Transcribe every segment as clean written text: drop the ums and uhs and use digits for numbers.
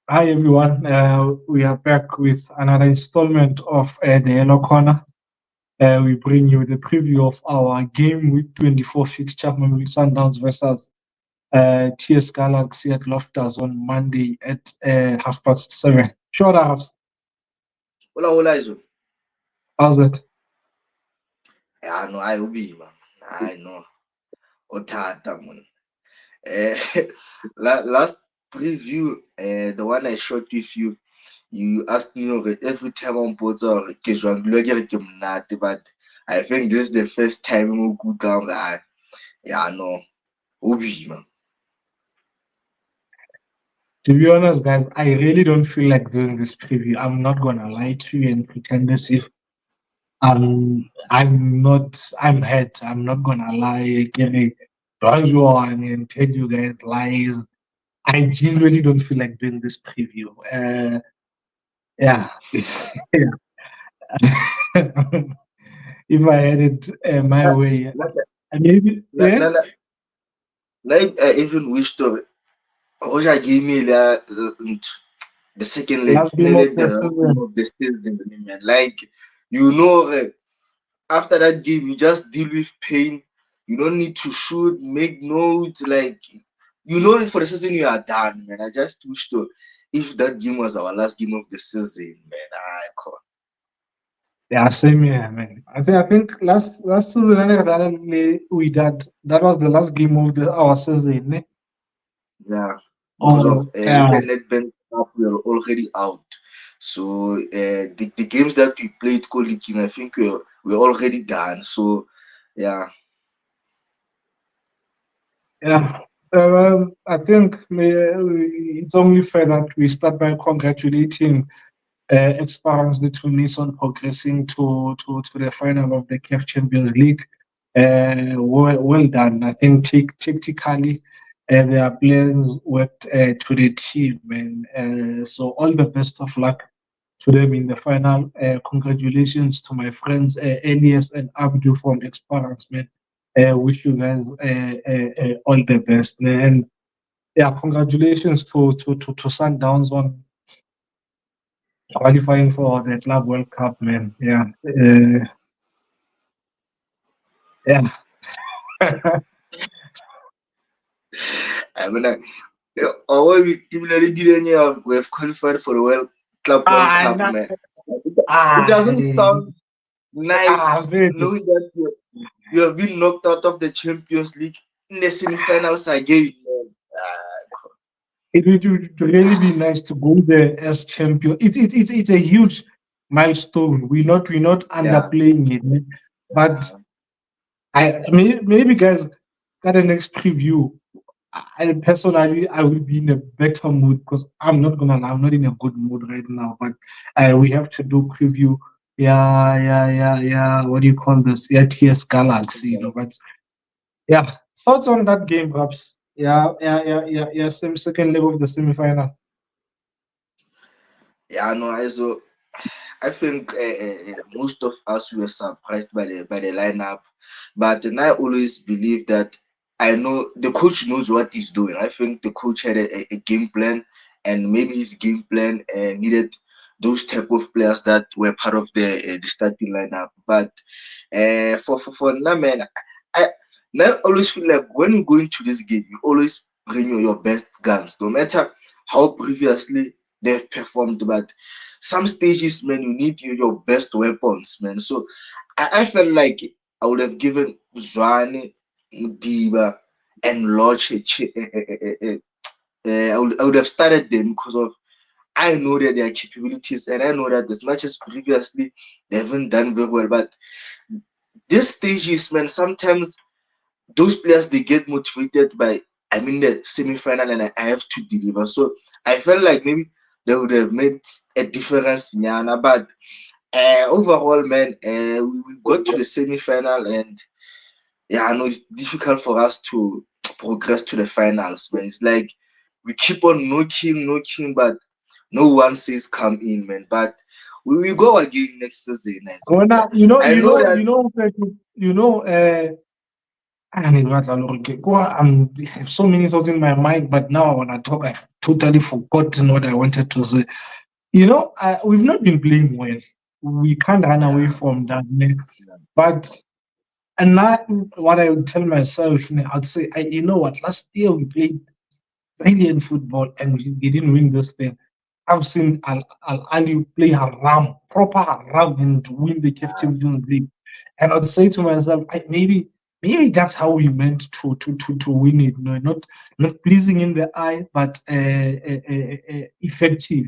Hi everyone. We are back with another installment of the Yellow Corner. We bring you the preview of our game week 24 fixture, Mamelodi Sundowns versus TS Galaxy at Loftus on Monday at 7:30. Sure, Hafs. Hola, hola, Izo. How's it? Yeah, no, I ubi, man. I know. Otata, man. Eh, last preview, the one I shot with you, you asked me already every time on board or but I think this is the first time we go down. Yeah, no, ubi, man. To be honest, guys, I really don't feel like doing this preview. I'm not gonna lie to you and pretend as if I'm not. I'm hurt. I'm not gonna lie. Gary, don't you and tell you guys lies. I genuinely don't feel like doing this preview. Yeah, yeah. If I had it my Like, way, like, maybe like, yeah. like, like I even wish to. Roger gave me the second leg, Last game of the the last game season. of the season, man. Like, you know, after that game, you just deal with pain. You don't need to shoot, make notes. Like, you know, for the season, you are done, man. I just wish to, if that game was our last game of the season, man. I can't. Yeah, same here, man. I think last season we that was the last game of the our season. Eh? Yeah, because of Oh, yeah. even NetBank Cup, we are already out. So the games that we played co-league, I think we're already done. So yeah. Yeah. I think it's only fair that we start by congratulating Esperance de Tunis on progressing to the final of the CAF Champions League. Well done. I think tactically their players worked to the team, and so all the best of luck to them in the final. Congratulations to my friends Elias and Abdu from Esperance, man. Wish you guys all the best, and yeah, congratulations to Sundowns on qualifying for the Club World Cup, man. Yeah, yeah. I mean, or we similarly didn't we have qualified for the World ah, Cup, na- man. It ah, doesn't sound nice Really. knowing that you have been knocked out of the Champions League in the semi-finals again, man. It would really be nice to go there as champion. It's a huge milestone. We're not Yeah, underplaying it, man. But yeah, maybe guys got the next preview. I personally I will be in a better mood because I'm not gonna lie, I'm not in a good mood right now. But we have to do preview. Yeah, yeah, yeah, yeah. What do you call this? Yeah, TS Galaxy, But yeah, thoughts on that game, perhaps? Yeah, yeah, yeah, yeah, yeah. Same second leg of the semi-final. yeah. No, I think most of us were surprised by the lineup, but then I always believe that I know the coach knows what he's doing. I think the coach had a game plan, and maybe his game plan needed those type of players that were part of the starting lineup. But for now, man, I now always feel like when you go into this game, you always bring your best guns, no matter how previously they've performed. But some stages, man, you need your best weapons, man. So I felt like I would have given Zwane, Diba, and Lodge I would have started them because of I know that their capabilities, and I know that as much as previously they haven't done very well, but this stages, man, sometimes those players they get motivated by I'm in the semi-final and I have to deliver. So I felt like maybe they would have made a difference, Nyana. But overall, man, we got to the semi-final, and yeah, I know it's difficult for us to progress to the finals. Man, it's like we keep on knocking, but no one says come in, man. But we will go again next season. When Yeah, I, you know, I you know know, that. you know, you know. I don't know what I look at. I have so many thoughts in my mind, but now when I talk, I totally forgotten what I wanted to say. We've not been playing well. We can't run away Yeah, from that. Ne? yeah, But and now what I would tell myself, ne, I'd say, you know what? Last year we played brilliant football and we didn't win this thing. I've seen Al Ali play haram, proper haram, and win the CAF Champions League. And I'd say to myself, maybe that's how we meant to win it. No, not pleasing in the eye, but effective.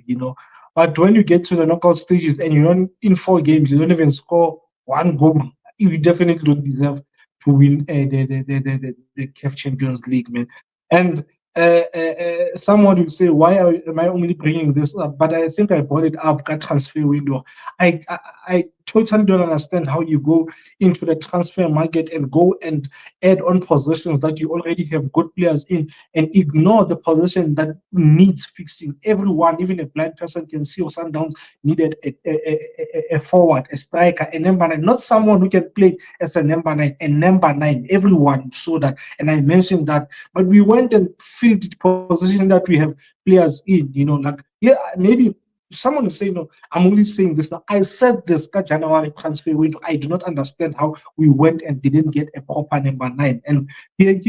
But when you get to the knockout stages and you're in 4 games, you don't even score one goal. You definitely don't deserve to win the CAF Champions League, man. And someone will say, why am I only bringing this up? But I think I brought it up at transfer window. I totally don't understand how you go into the transfer market and go and add on positions that you already have good players in and ignore the position that needs fixing. Everyone, even a blind person, can see Sundowns needed a forward, a striker, a number nine, not someone who can play as a number nine, a number nine. Everyone saw that, and I mentioned that. But we went and filled the position that we have players in. Like, yeah, maybe someone will say, no, I'm only saying this now. I said this January transfer window. I do not understand how we went and didn't get a proper number nine. And here's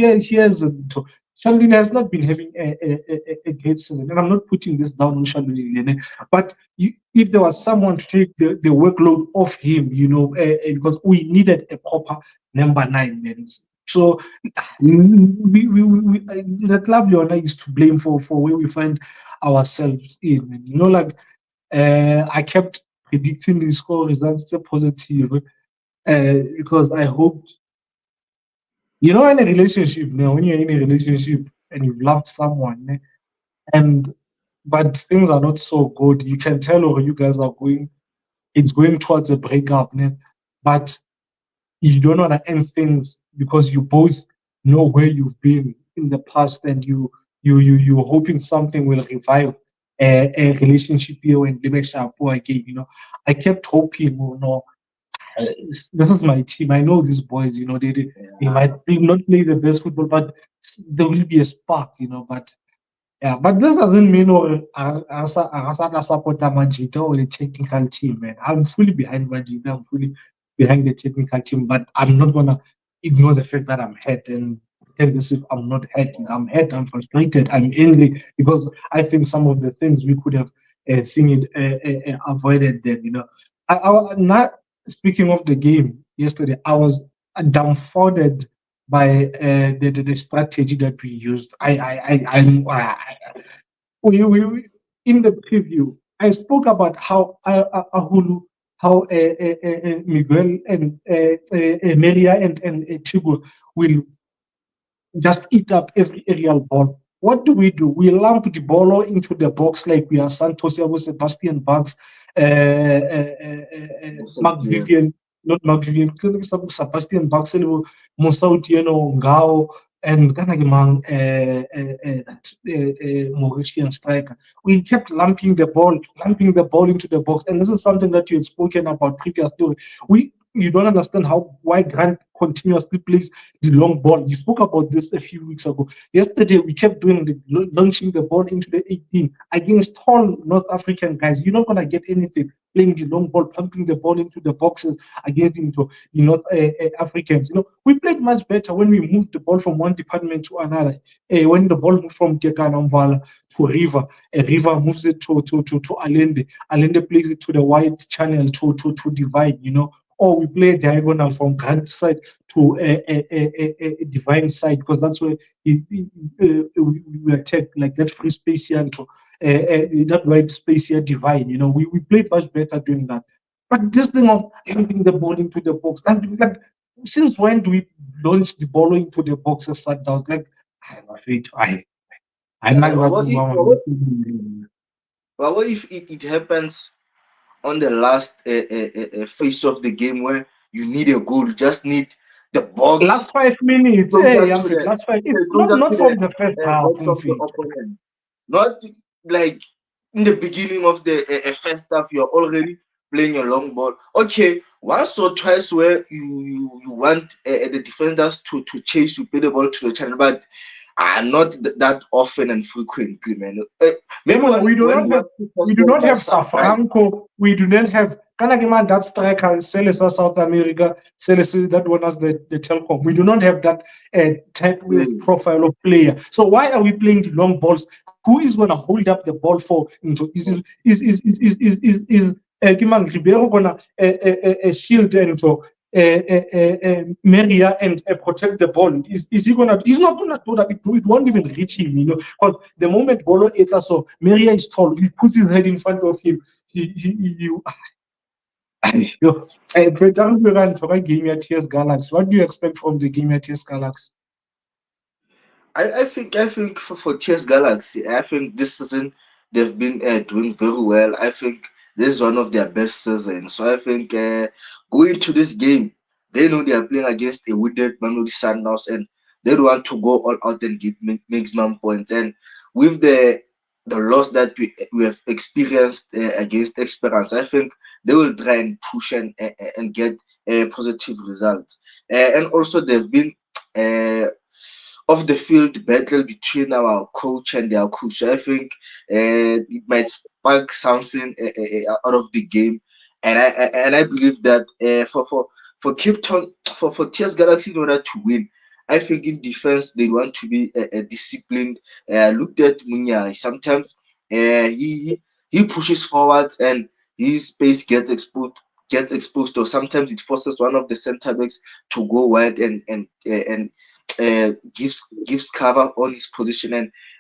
Shandin has not been having a great season, and I'm not putting this down on Shandin, but if there was someone to take the workload off him, because we needed a proper number nine, man. So the club Leona is to blame for where we find ourselves in. And, like I kept predicting the score results positive because I hoped, in a relationship now, when you're in a relationship and you've loved someone, and but things are not so good, you can tell, or you guys are going, it's going towards a breakup, but you don't want to end things because you both know where you've been in the past, and you're hoping something will revive a relationship here and Libeck Shapo again. I kept hoping, uh, this is my team. I know these boys, they yeah. might not play the best football, but there will be a spark, but yeah, but this doesn't mean I support Majida or the technical team, man. I'm fully behind Majida. I'm fully behind the technical team, but I'm not gonna ignore the fact that I'm hurt and pretend as if I'm not hurt. I'm hurt. I'm frustrated. I'm angry because I think some of the things we could have seen it avoided. Then, not speaking of the game yesterday. I was dumbfounded by the strategy that we used. We in the preview, I spoke about how Ahulu, how Miguel and Meria and Tigo will just eat up every aerial ball. What do? We lump the ball into the box like we are Santos, Sebastian Bugs, Also, Mark yeah, Vivian, not Mark Vivian, Sebastian Bugs, Musa Utieno, Ngao, and Ganagimang, Mauritian striker. We kept lumping the ball into the box, and this is something that you had spoken about previously. You don't understand why Grant continuously plays the long ball. You spoke about this a few weeks ago. Yesterday, we kept doing launching the ball into the 18 against tall North African guys. You're not gonna get anything playing the long ball, pumping the ball into the boxes against into North Africans. We played much better when we moved the ball from one department to another. When the ball moved from Tekana Mvala to River, River moves it to Allende. Allende plays it to the wide channel to divide. Or we play a diagonal from Grant side to a divine side, because that's where we attack, like that free space here to that right space here divine. We played much better doing that. But this thing of hitting the ball into the box, and like, since when do we launch the ball into the box and start down? Like, I'm afraid I'm yeah. not What if, going what if it happens on the last phase of the game where you need a goal, you just need the box last 5 minutes. closer Hey, to Amfit, the last five. It's closer not to from the the first half, box of the Amfit. opponent, not like in the beginning of the first half. You're already playing a long ball. Okay, once or twice where you want the defenders to chase you, play the ball to the channel, but not that often and frequently, man. Maybe No, when you want to we catch do them not by have surprise. Safranco. We do not have Kanagima, that striker, Celesa South America, Celesa that won us the Telcom. We do not have that type of Mm. profile of player. So why are we playing the long balls? Who is going to hold up the ball for? Kimang Ribeiro gonna shield and Meria and protect the ball? Is he gonna? He's not gonna do that. It won't even reach him, you know. Because the moment Bolo Eta, so Meria is tall, he puts his head in front of him. Yo, game at TS Galaxy. What do you expect from the game at TS Galaxy? I think for TS Galaxy, I think this season they've been doing very well. I think this is one of their best seasons. So I think going to this game, they know they are playing against a wounded Mamelodi Sundowns, and they don't want to go all out and get maximum points. And with the loss that we have experienced against Esperance, I think they will try and push and get positive results. And also they've been. Of the field battle between our coach and their coach. I think it might spark something out of the game, and I believe that for Cape Town for TS Galaxy in order to win. I think in defense they want to be disciplined. Looked at Munya. Sometimes he pushes forward and his space gets exposed, or sometimes it forces one of the center backs to go wide and gives cover on his position,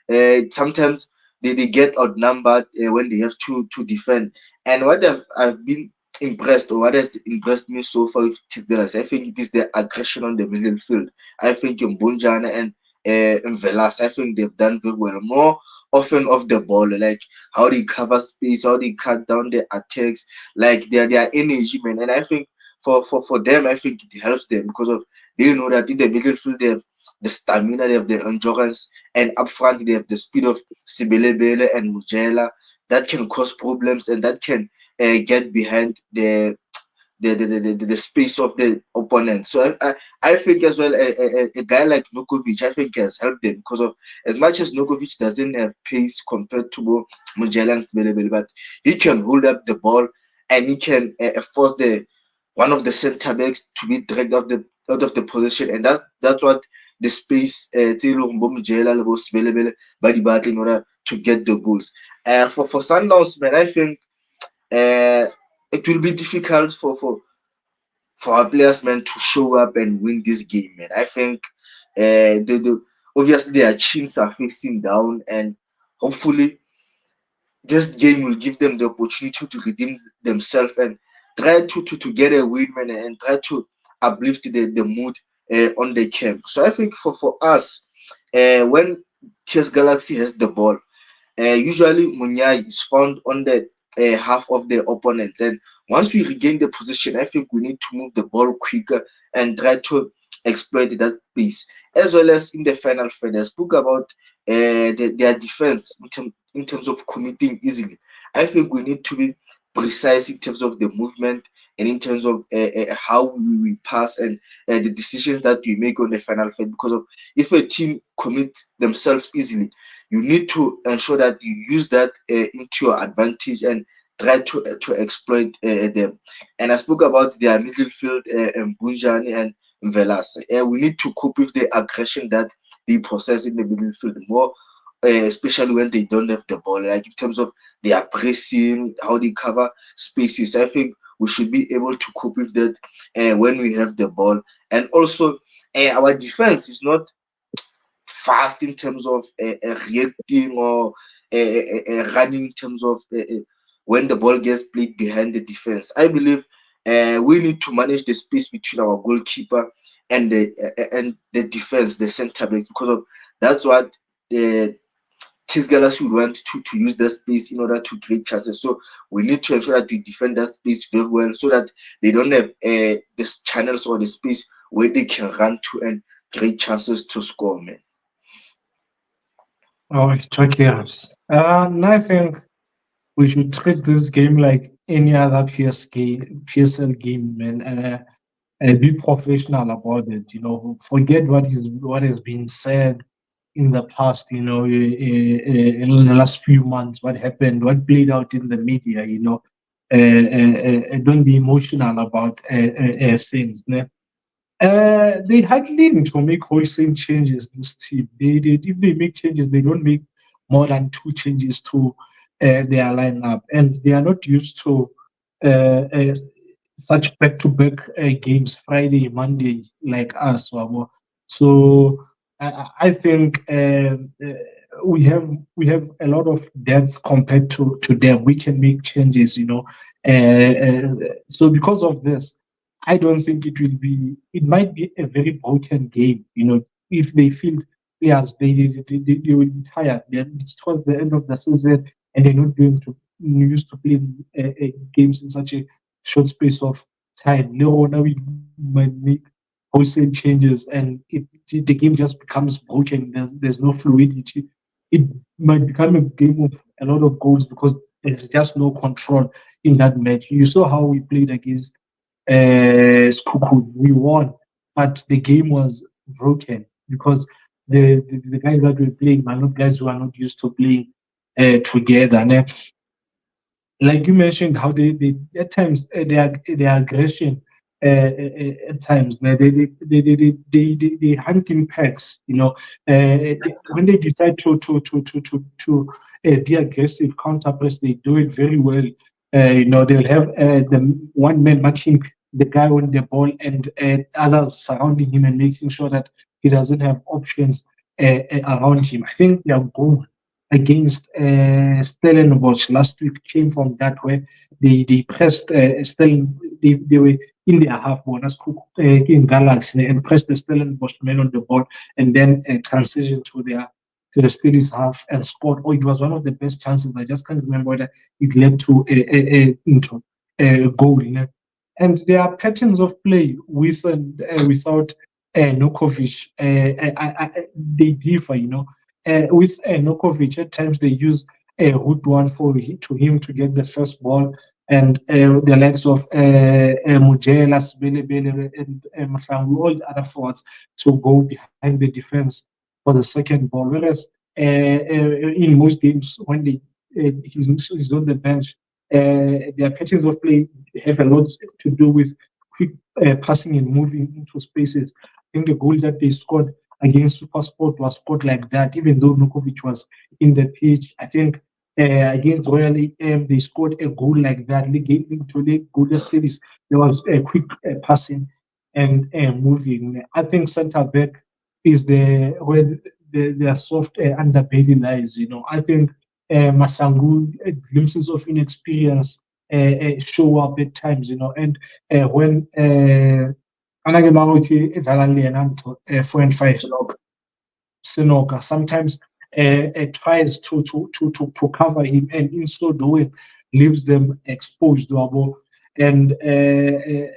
and sometimes they get outnumbered when they have to defend. And what I've been impressed, or what has impressed me so far with Tigres, I think it is the aggression on the middle field. I think Mbunjana and Mvelas, I think they've done very well. More often off the ball, like how they cover space, how they cut down the attacks, like their energy, man. And I think for them, I think it helps them because of they know that in the middle field they have the stamina, they have the endurance, and up front they have the speed of Sibelebele and Mujela that can cause problems and that can get behind the space of the opponent. So I think as well a guy like Nukovic, I think has helped them because of as much as Nukovic doesn't have pace compared to Mujela and Sibelebele, but he can hold up the ball and he can force the one of the center backs to be dragged out of the position, and that's what the space tse e leng gore bo Mojela le bo Sibelebele ba di batla in order to get the goals. For Sundowns, man, I think it will be difficult for our players, man, to show up and win this game, man. I think the obviously their chins are facing down, and hopefully this game will give them the opportunity to redeem themselves and try to get a win, man, and try to uplift the mood on the camp. So I think for us, when TS Galaxy has the ball, usually Munyai is found on the half of the opponents, and once we regain the position, I think we need to move the ball quicker and try to exploit that space. As well as in the final third, I spoke about their defense in terms of committing easily. I think we need to be precise in terms of the movement and in terms of how we pass and the decisions that we make on the final third. Because of if a team commits themselves easily, you need to ensure that you use that into your advantage and try to exploit them. And I spoke about their middle field, Bunjani and Velas. We need to cope with the aggression that they possess in the middle field more, especially when they don't have the ball. Like in terms of their pressing, how they cover spaces. I think we should be able to cope with that when we have the ball. And also, our defense is not fast in terms of reacting or running in terms of when the ball gets played behind the defense. I believe we need to manage the space between our goalkeeper and the defense, the center backs, because of that's what the Chiefs Galaxy would want to use that space in order to create chances. So we need to ensure that we defend that space very well so that they don't have the channels or the space where they can run to and create chances to score, man. Oh, it okay. And I think we should treat this game like any other PSL game, man. Be professional about it. Forget what has been said in the past. In the last few months, what happened, what played out in the media. Don't be emotional about things. Ne? They hardly need to make wholesale changes. This team, if they make changes, they don't make more than two changes to their lineup, and they are not used to such back-to-back games, Friday, Monday, like us. Wabo. So I think we have a lot of depth compared to them. We can make changes. So because of this, I don't think it will be. It might be a very broken game. If they feel players, they will be tired. It's towards the end of the season, and they're not going to used to play games in such a short space of time. No, now we might make wholesale changes, and the game just becomes broken. There's no fluidity. It might become a game of a lot of goals because there's just no control in that match. You saw how we played against Skuku. We won, but the game was broken because the guys that were playing are not guys who are not used to playing together. And like you mentioned, how they at times their aggression at times they hunt in packs. When they decide to be aggressive, counter press, they do it very well. They'll have the one man marking the guy on the ball and others surrounding him and making sure that he doesn't have options around him. I think their goal against Stellenbosch last week came from that, where they pressed they were in their half bonus in Galaxy and pressed the Stellenbosch men on the ball and then transitioned to the Steelers half and scored. Oh, it was one of the best chances. I just can't remember whether it led to into a goal. And there are patterns of play with and without Nukovic. They differ. With Nukovic, at times they use a hood one to him to get the first ball, and the likes of Mujela, Sibele, and Masangu, all the other forwards to go behind the defense for the second ball. Whereas in most games, when he's on the bench, their patterns of play have a lot to do with quick passing and moving into spaces. I think the goal that they scored against Supersport was scored like that, even though Nukovic was in the pitch. I think against Royal AM, they scored a goal like that. To the Golden State, there was a quick passing and moving. I think centre back is where their soft underbelly lies. I think Masangu glimpses of inexperience show up at times. And when anake mangothi edlala le yena 4 and 5 Sinoka sometimes tries to cover him, and in so doing leaves them exposed. And I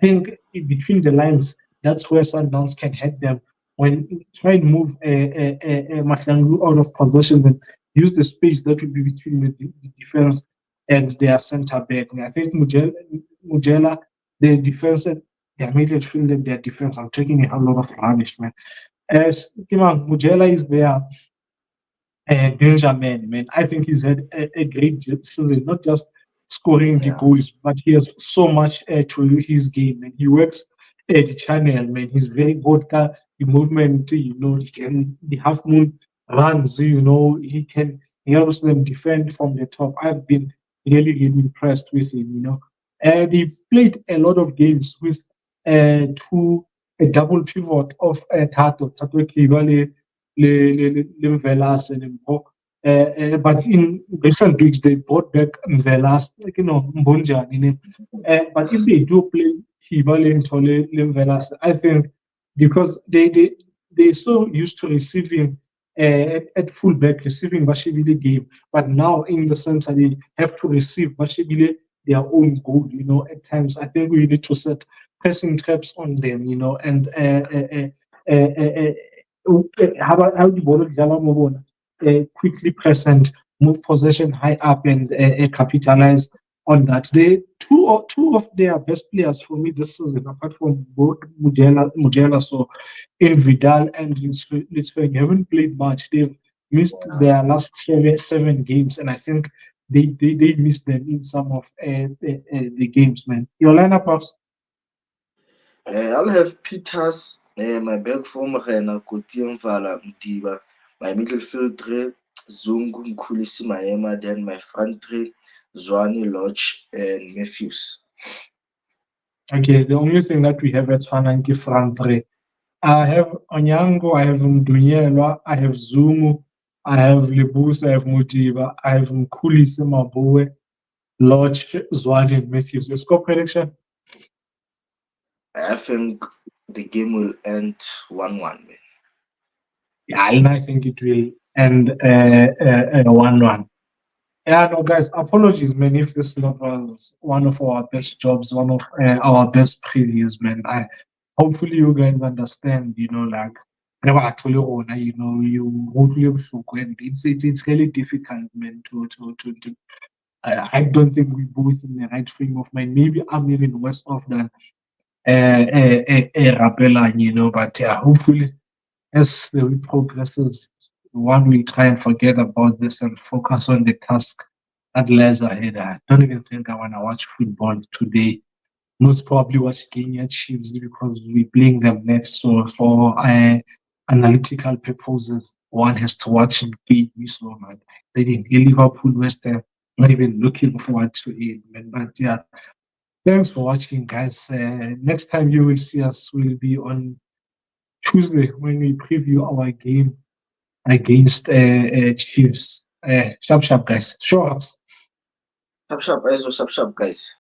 think in between the lines, that's where Sundowns can hit them when try and move Mahlangu out of positions and use the space that will be between the defense and their centre back. And I think Mujela, the defense and their midfield and their defense are taking a lot of rubbish, man. As Mujela is there, danger man. I think he's had a great season, not just scoring the goals, but he has so much to his game, and he works the channel, man. He's very good. The movement, he can the half moon runs, he helps them defend from the top. I've been really impressed with him. And he played a lot of games with a double pivot of Tato Kiva Velas and Mpo. But in recent weeks, they brought back Velas, Mbonja. But if they do play Hibale and Tole Velas, I think because they're so used to receiving at fullback, receiving Bashibile game, but now in the center, they have to receive Bashibile their own goal. At times, I think we need to set pressing traps on them, and how the ball quickly press and move possession high up and capitalize on that. They two of their best players for me this season, apart from both Mujela, so in Vidal and Litzweg, haven't played much. They've missed their last seven games, and I think they missed them in some of the games, man. Your lineup ups? I'll have Peters, my back four, Morena, Koti Mvala, Mdiba, my midfield three, Zungu, Mkulisi, Maema, then my front three, Zwane, Lodge, and Matthews. Okay, the only thing that we have at Fananki Frantre. I have Onyango, I have Mdunyelwa, I have Zumu, I have Lebusa, I have Mutiba, I have Mkulisi, Maboe, Lodge, Zwane, and Matthews. Your score prediction? I think the game will end 1-1, man. Yeah, and I think it will end 1-1. Yeah, no, guys, apologies, man, if this not was one of our best jobs, one of our best previews, man. Hopefully you guys understand, like, you hopefully and it's really difficult, man, to I don't think we both in the right frame of mind. Maybe I'm even worse off than Rapela, but yeah, hopefully as the week progresses, one will try and forget about this and focus on the task that lies ahead. I don't even think I want to watch football today. Most probably watch Kenya Chiefs because we're playing them next. So for analytical purposes, one has to watch it game. So man, they didn't Liverpool West Ham. Not even looking forward to it, man. But yeah, thanks for watching, guys. Next time you will see us will be on Tuesday when we preview our game against Chiefs. Sharp, guys. Show ups. Sharp, sharp, guys.